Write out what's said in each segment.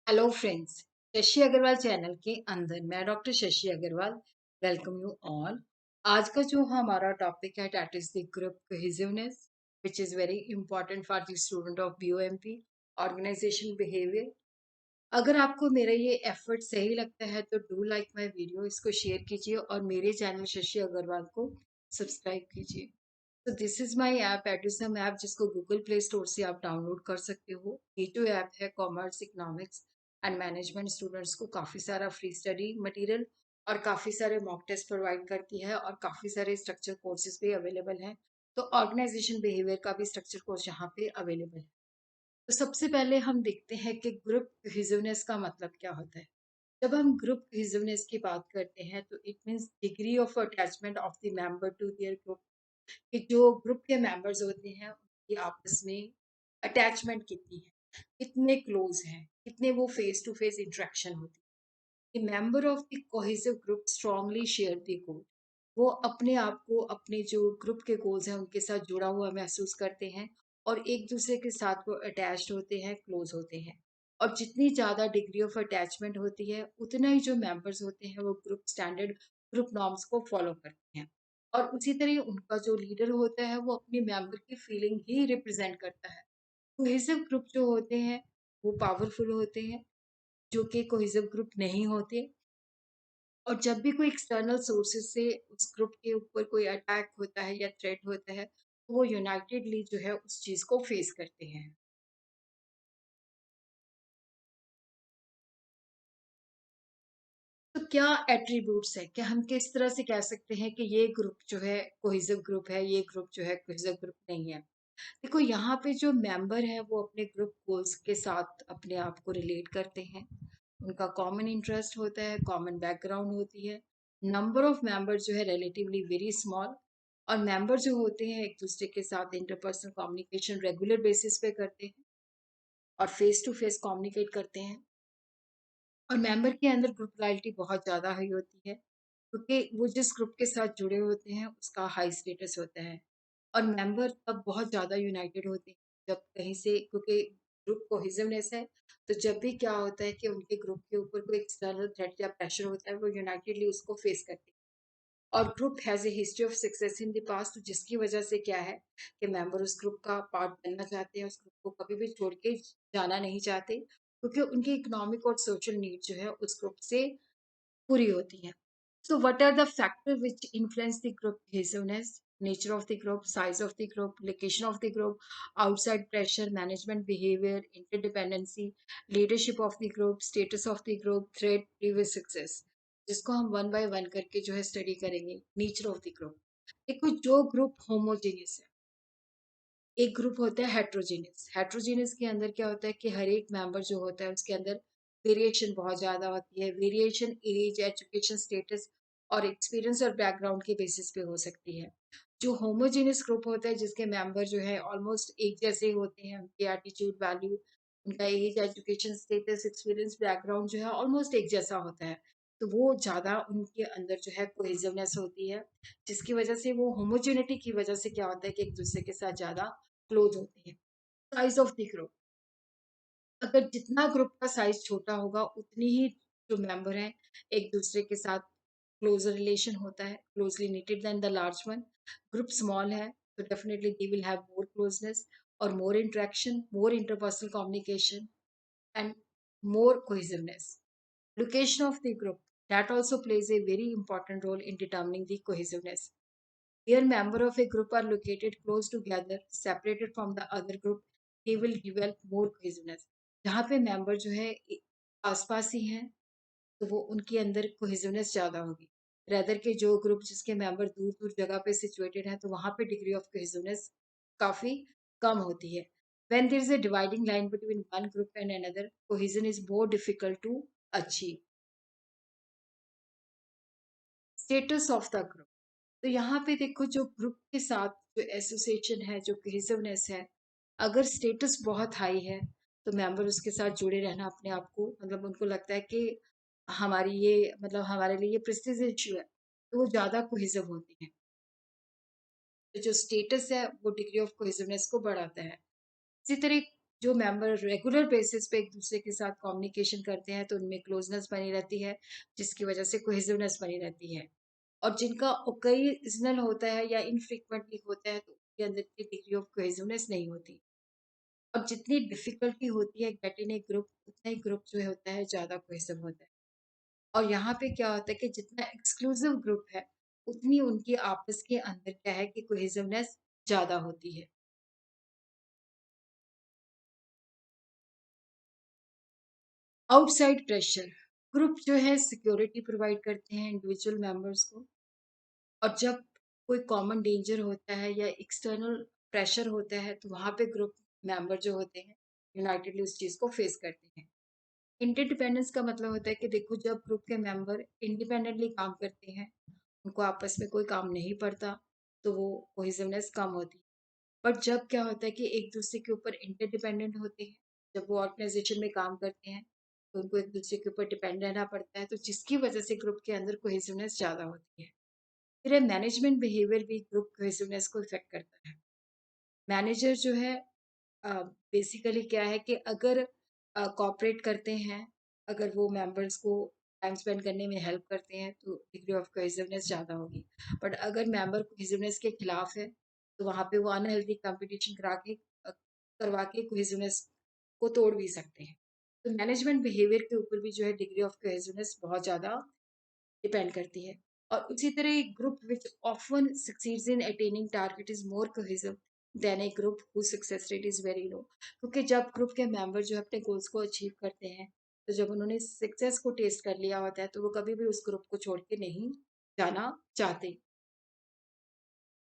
Hello friends. Shashi Agarwal channel के अंदर मैं doctor Shashi Agarwal welcome you all. आज का जो हमारा टॉपिक है that is the group cohesiveness which is very important for the student of BOMP organisation behaviour. अगर आपको मेरा ये एफर्ट सही लगता है तो डू लाइक माय वीडियो, इसको शेयर कीजिए और मेरे चैनल शशि अग्रवाल को सब्सक्राइब कीजिए। तो this is my app Edusum app, जिसको गूगल प्ले स्टोर से आप डाउनलोड कर सकते हो। ये जो ऐप है commerce, economics and management students को काफ़ी सारा फ्री स्टडी मटेरियल और काफ़ी सारे मॉक टेस्ट प्रोवाइड करती है और काफ़ी सारे स्ट्रक्चर कोर्सेज भी अवेलेबल हैं। तो ऑर्गेनाइजेशन बिहेवियर का भी स्ट्रक्चर कोर्स यहाँ पे अवेलेबल है। तो सबसे पहले हम देखते हैं कि ग्रुप कोहेसिवनेस का मतलब क्या होता है। जब हम ग्रुप कोहेसिवनेस की बात करते हैं तो it means degree of attachment of the member to their group, कि जो ग्रुप के मेंबर्स होते हैं उनकी आपस में अटैचमेंट कितनी है, कितने क्लोज हैं, कितने वो फेस टू फेस इंटरेक्शन होती है। Member of the cohesive group strongly share the goal. वो अपने आप को अपने जो ग्रुप के गोल्स हैं उनके साथ जुड़ा हुआ महसूस करते हैं और एक दूसरे के साथ वो अटैच्ड होते हैं, क्लोज होते हैं। और जितनी ज़्यादा डिग्री ऑफ अटैचमेंट होती है उतना ही जो मेंबर्स होते हैं वो ग्रुप स्टैंडर्ड, ग्रुप नॉर्म्स को फॉलो करते हैं। और उसी तरह उनका जो लीडर होता है वो अपने मेंबर की फीलिंग ही रिप्रेजेंट करता है। कोहेसिव ग्रुप जो होते हैं वो पावरफुल होते हैं, जो कि कोहेसिव ग्रुप नहीं होते। और जब भी कोई एक्सटर्नल सोर्सेस से उस ग्रुप के ऊपर कोई अटैक होता है या थ्रेट होता है तो वो यूनाइटेडली जो है उस चीज को फेस करते हैं। तो क्या एट्रीब्यूट्स है, क्या हम किस तरह से कह सकते हैं कि ये ग्रुप जो है कोहेसिव ग्रुप है, ये ग्रुप जो है कोहेसिव ग्रुप नहीं है। देखो, यहाँ पे जो मेंबर है वो अपने ग्रुप गोल्स के साथ अपने आप को रिलेट करते हैं। उनका कॉमन इंटरेस्ट होता है, कॉमन बैकग्राउंड होती है। नंबर ऑफ मेंबर जो है रिलेटिवली वेरी स्मॉल। और मेंबर जो होते हैं एक दूसरे के साथ इंटरपर्सनल कम्युनिकेशन रेगुलर बेसिस पे करते हैं और फेस टू फेस कम्युनिकेट करते हैं। और मेंबर के अंदर ग्रुप लॉयल्टी बहुत ज़्यादा हाई होती है, क्योंकि वो जिस ग्रुप के साथ जुड़े होते हैं उसका हाई स्टेटस होता है। और मेंबर तब बहुत ज़्यादा यूनाइटेड होते हैं जब कहीं से, क्योंकि ग्रुप कोहेसिवनेस है, तो जब भी क्या होता है कि उनके ग्रुप के ऊपर कोई एक्सटर्नल थ्रेट या प्रेशर होता है वो यूनाइटेडली उसको फेस करते हैं। और group has a history of success in the past, जिसकी वजह से क्या है कि मेंबर उस ग्रुप का पार्ट बनना चाहते हैं, उस ग्रुप को कभी भी छोड़ के जाना नहीं चाहते, क्योंकि उनकी इकोनॉमिक और सोशल नीड जो है उस ग्रुप से पूरी होती हैं। So what are the factors which influence the group cohesiveness? Nature of the group, size of the group, location of the group, outside pressure, management behavior, interdependency, leadership of the group, status of the group, threat, previous success, जिसको हम one by one करके जो है study करेंगे। Nature of the group, देखो जो group homogeneous है, एक ग्रुप होता है हेट्रोजेनियस। हेट्रोजेनियस के अंदर क्या होता है कि हर एक मेंबर जो होता है उसके अंदर वेरिएशन बहुत ज़्यादा होती है। वेरिएशन एज, एजुकेशन स्टेटस और एक्सपीरियंस और बैकग्राउंड के बेसिस पे हो सकती है। जो होमोजेनियस ग्रुप होता है जिसके मेंबर जो है ऑलमोस्ट एक जैसे होते हैं, उनकी एटीट्यूड, वैल्यू, उनका age, education status, experience, background जो है ऑलमोस्ट एक जैसा होता है, तो वो ज़्यादा उनके अंदर जो है कोहेसिवनेस होती है, जिसकी वजह से वो होमोजेनिटी की वजह से क्या होता है कि एक दूसरे के साथ ज़्यादा क्लोज होते हैं। साइज ऑफ द ग्रुप, अगर जितना ग्रुप का साइज छोटा होगा उतनी ही जो मेंबर हैं एक दूसरे के साथ क्लोजर रिलेशन होता है, closely knitted then the large one. Group small है तो definitely they will have more closeness और more interaction, more interpersonal communication and more cohesiveness. Location of the group, that also plays a very important role in determining the cohesiveness. Where members of a group are located close together, separated from the other group, they will develop more cohesiveness. जहाँ पे member जो है आसपास ही हैं तो वो उनके अंदर कोहेसिवनेस ज़्यादा होगी। रेदर के जो ग्रुप जिसके मेंबर दूर-दूर जगह पे सिचुएटेड हैं तो वहाँ पे डिग्री ऑफ कोहेसिवनेस काफ़ी कम होती है। When there is a dividing line between one group and another, cohesion is more difficult to achieve. Status of the group, तो यहाँ पे देखो जो ग्रुप के साथ जो एसोसिएशन है, जो कोहेसिवनेस है, अगर स्टेटस बहुत हाई है तो मेंबर उसके साथ जुड़े रहना अपने आप को, मतलब उनको लगता है कि हमारी ये, मतलब हमारे लिए ये प्रेस्टीज इश्यू है, तो वो ज़्यादा कोहेसिव होती हैं। तो जो स्टेटस है वो डिग्री ऑफ कोहेसिवनेस को बढ़ाता है। इसी तरह जो मेंबर रेगुलर बेसिस पे एक दूसरे के साथ कम्युनिकेशन करते हैं तो उनमें क्लोजनेस बनी रहती है, जिसकी वजह से कोहेसिवनेस बनी रहती है। और जिनका ओकेजनल होता है या इनफ्रीक्वेंटली होता है तो उनके अंदर इतनी डिग्री ऑफ कोहेसिवनेस नहीं होती। और जितनी डिफिकल्टी होती है गेट इन ए ग्रुप, उतना ही ग्रुप जो है होता है ज़्यादा कोहेसिव होता है। और यहाँ पे क्या होता है कि जितना एक्सक्लूसिव ग्रुप है, उतनी उनकी आपस के अंदर क्या है कि कोहेसिवनेस ज़्यादा होती है। आउटसाइड प्रेशर, ग्रुप जो है सिक्योरिटी प्रोवाइड करते हैं इंडिविजुअल मेंबर्स को। और जब कोई कॉमन डेंजर होता है या एक्सटर्नल प्रेशर होता है तो वहाँ पे ग्रुप मेंबर जो होते हैं यूनाइटेडली उस चीज़ को फेस करते हैं। इंटरडिपेंडेंस का मतलब होता है कि देखो जब ग्रुप के मेंबर इंडिपेंडेंटली काम करते हैं, उनको आपस में कोई काम नहीं पड़ता, तो वो कोहेसिवनेस कम होती है। बट जब क्या होता है कि एक दूसरे के ऊपर इंटरडिपेंडेंट होते हैं, जब वो ऑर्गेनाइजेशन में काम करते हैं, तो उनको एक दूसरे के ऊपर डिपेंड रहना पड़ता है, तो जिसकी वजह से ग्रुप के अंदर कोहेसिवनेस ज़्यादा होती है। फिर मैनेजमेंट बिहेवियर भी ग्रुप कोहेसिवनेस को इफेक्ट करता है। मैनेजर जो है बेसिकली क्या है कि अगर कोऑपरेट करते हैं, अगर वो मेंबर्स को टाइम स्पेंड करने में हेल्प करते हैं तो डिग्री ऑफ कोहेसिवनेस ज़्यादा होगी। बट अगर मेंबर कोहेसिवनेस के खिलाफ है तो वहाँ पे वो अनहेल्दी कंपटीशन करवा के कोहेसिवनेस को तोड़ भी सकते हैं। तो मैनेजमेंट बिहेवियर के ऊपर भी जो है डिग्री ऑफ कोहेसिवनेस बहुत ज़्यादा डिपेंड करती है। और उसी तरह एक group which often succeeds in attaining target is more cohesive than a group whose success rate is very low। क्योंकि जब ग्रुप के मेंबर जो अपने गोल्स को अचीव करते हैं, तो जब उन्होंने सक्सेस को टेस्ट कर लिया होता है तो वो कभी भी उस ग्रुप को छोड़ के नहीं जाना चाहते।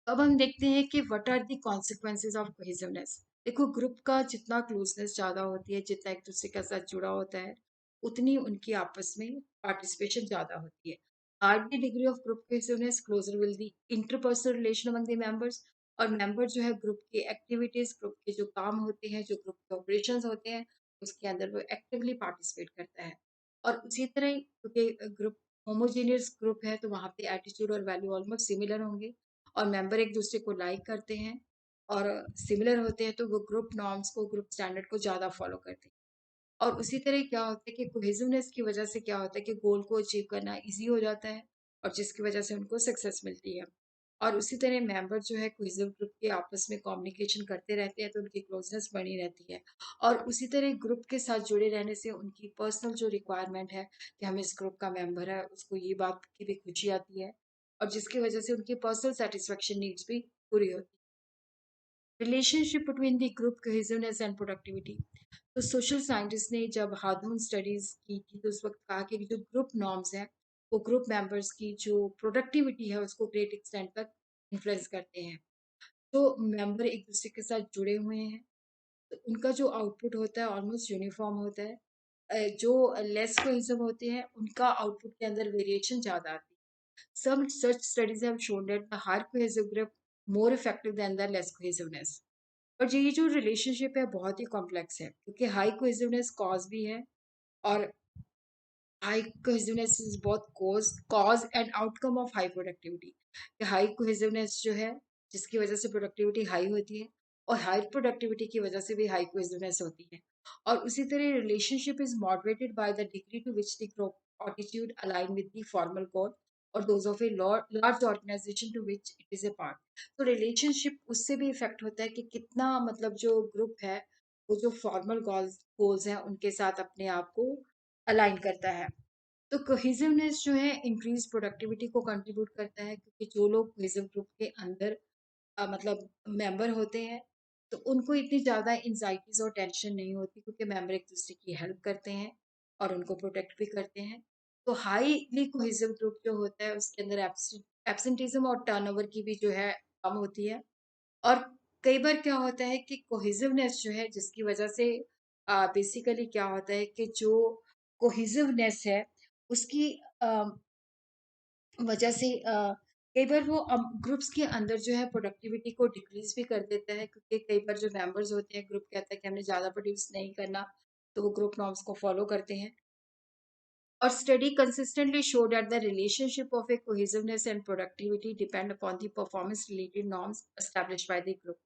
अब हम देखते हैं कि what are the consequences of cohesiveness. देखो ग्रुप का जितना क्लोजनेस ज़्यादा होती है, जितना एक दूसरे के साथ जुड़ा होता है, उतनी उनकी आपस में पार्टिसिपेशन ज़्यादा होती है। Hard the degree of group cohesiveness closer will the interpersonal relation among the members. और मेंबर जो है ग्रुप की एक्टिविटीज, ग्रुप के जो काम होते हैं, जो ग्रुप के ऑपरेशंस होते हैं, उसके अंदर वो एक्टिवली पार्टिसिपेट करता है। और उसी तरह क्योंकि ग्रुप होमोजेनियस ग्रुप है तो वहाँ पे एटीट्यूड और वैल्यू ऑलमोस्ट सिमिलर होंगे और मेंबर एक दूसरे को लाइक करते हैं और सिमिलर होते हैं तो वो ग्रुप नॉर्म्स को, ग्रुप स्टैंडर्ड को ज़्यादा फॉलो करते हैं। और उसी तरह क्या होता है कि कोहेसिवनेस की वजह से क्या होता है कि गोल को अचीव करना इजी हो जाता है और जिसकी वजह से उनको सक्सेस मिलती है। और उसी तरह मेंबर जो है कोहेसिव ग्रुप के आपस में कम्युनिकेशन करते रहते हैं तो उनकी क्लोजनेस बनी रहती है। और उसी तरह ग्रुप के साथ जुड़े रहने से उनकी पर्सनल जो रिक्वायरमेंट है कि हम इस ग्रुप का मेंबर है, उसको ये बात की भी खुशी आती है और जिसकी वजह से उनकी पर्सनल सेटिस्फेक्शन नीड्स भी पूरी होती है। Relationship between the group cohesiveness and productivity. तो सोशल साइंटिस्ट ने जब हार्मोन स्टडीज की थी तो उस वक्त कहा कि जो ग्रुप नॉर्म्स हैं वो ग्रुप मेंबर्स की जो प्रोडक्टिविटी है उसको ग्रेट एक्सटेंट तक इन्फ्लुएंस करते हैं। तो मेंबर एक दूसरे के साथ जुड़े हुए हैं तो उनका जो आउटपुट होता है ऑलमोस्ट यूनिफॉर्म होता है। जो लेस कोहेसिव होते हैं उनका आउटपुट के अंदर वेरिएशन ज़्यादा आती है। Some such studies have shown that the higher cohesive group more effective than the less cohesiveness। और ये जो रिलेशनशिप है बहुत ही कॉम्प्लेक्स है क्योंकि हाई कोहेसिवनेस कॉज भी है और high cohesiveness is both cause and outcome of high productivity. High cohesiveness जो है जिसकी वजह से प्रोडक्टिविटी हाई होती है और हाई प्रोडक्टिविटी की वजह से भी हाई कोहेसिवनेस होती है। और उसी तरह relationship is moderated by the degree to which the group attitude align with the formal goal और those of a large organisation to which it is a part. तो रिलेशनशिप उससे भी इफेक्ट होता है कि कितना मतलब जो ग्रुप है वो जो फॉर्मल गोल्स गोल्स हैं उनके साथ अपने आप को अलाइन करता है। तो कोहेसिवनेस जो है इंक्रीज प्रोडक्टिविटी को कंट्रीब्यूट करता है क्योंकि जो लोग कोहेसिव ग्रुप के अंदर मतलब मेंबर होते हैं तो उनको इतनी ज़्यादा एंजाइटीज और टेंशन नहीं होती क्योंकि मेंबर एक दूसरे की हेल्प करते हैं और उनको प्रोटेक्ट भी करते हैं। तो हाईली कोहेसिव ग्रुप जो होता है उसके अंदर एब्सेंटिज्म और टर्नओवर की भी जो है कम होती है। और कई बार क्या होता है कि कोहेसिवनेस जो है जिसकी वजह से बेसिकली क्या होता है कि जो कोहेसिवनेस है उसकी वजह से कई बार वो ग्रुप्स के अंदर जो है प्रोडक्टिविटी को डिक्रीज भी कर देता है क्योंकि कई बार जो मेंबर्स होते हैं ग्रुप कहता है कि हमने ज़्यादा प्रोड्यूस नहीं करना तो वो ग्रुप नॉर्म्स को फॉलो करते हैं। और study consistently showed that the relationship of a cohesiveness and productivity depend upon the performance related norms established by the group।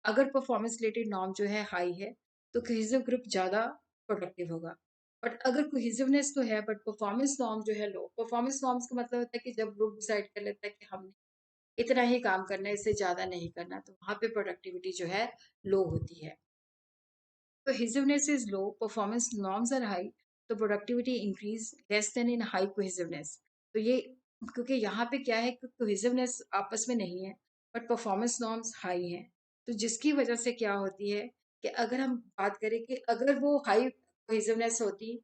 अगर performance related norm जो है हाई है तो कोहेसिव ग्रुप ज़्यादा प्रोडक्टिव होगा। बट अगर कोहेसिवनेस तो है बट परफॉर्मेंस नॉर्म जो है लो, परफॉर्मेंस नॉर्म्स का मतलब होता है कि जब ग्रुप डिसाइड कर लेता है कि हमने इतना ही काम करना है, इससे ज़्यादा नहीं करना, तो वहाँ पे प्रोडक्टिविटी जो है लो होती है। Cohesiveness is low, performance norms are high, तो productivity increase less then in high cohesiveness. तो ये क्योंकि यहाँ पे क्या है कि कोहेसिवनेस आपस में नहीं है बट परफॉर्मेंस नॉर्म्स हाई हैं, तो जिसकी वजह से क्या होती है कि अगर हम बात करें कि अगर वो हाई कोहेसिवनेस होती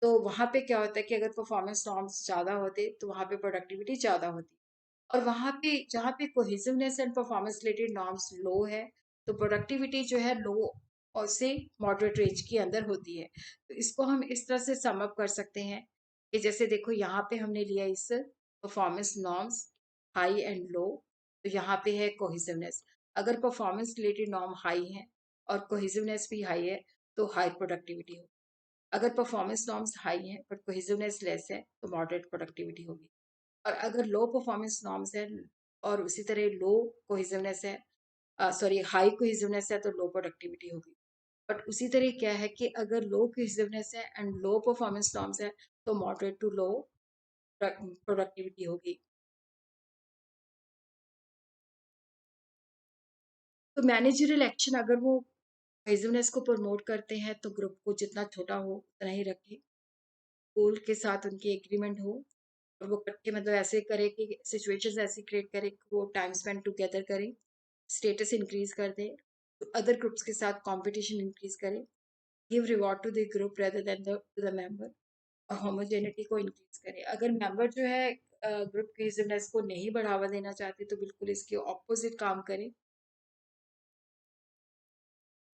तो वहाँ पे क्या होता है कि अगर परफॉर्मेंस नॉर्म्स ज़्यादा होते तो वहाँ पे प्रोडक्टिविटी ज़्यादा होती। और वहाँ पे जहाँ पे cohesiveness and performance related norms low है, तो प्रोडक्टिविटी जो है लो और से मॉडरेट रेंज के अंदर होती है। तो इसको हम इस तरह से सम अप कर सकते हैं कि जैसे देखो यहाँ पे हमने लिया इस performance norms high and low, तो यहाँ पे है कोहेसिवनेस। अगर परफॉर्मेंस रिलेटेड नॉर्म हाई है और कोहेसिवनेस भी हाई है, तो हाई प्रोडक्टिविटी हो। अगर परफॉर्मेंस नॉर्म्स हाई हैं बट कोहेसिवनेस लेस है, तो मॉडरेट प्रोडक्टिविटी होगी। और अगर लो परफॉर्मेंस नॉर्म्स है और उसी तरह लो कोहेसिवनेस है, सॉरी हाई कोहेसिवनेस है, तो लो प्रोडक्टिविटी होगी। बट उसी तरह क्या है कि अगर लो कोहेसिवनेस है एंड लो परफॉर्मेंस नॉर्म्स है, तो मॉडरेट टू लो प्रोडक्टिविटी होगी। तो मैनेजरियल एक्शन अगर वो कोहेसिवनेस को प्रमोट करते हैं तो ग्रुप को जितना छोटा हो उतना ही रखें, गोल के साथ उनकी एग्रीमेंट हो और वो इकट्ठे मतलब ऐसे करे कि सिचुएशंस ऐसी क्रिएट करे कि वो टाइम स्पेंड टुगेदर करें, स्टेटस इंक्रीज कर दें, तो अदर ग्रुप्स के साथ कंपटीशन इंक्रीज करें, give reward to the group rather than to the member, और होमोजेनिटी को इंक्रीज करें। अगर मेंबर जो है ग्रुप कोहेसिवनेस को नहीं बढ़ावा देना चाहते तो बिल्कुल इसके ऑपोजिट काम करें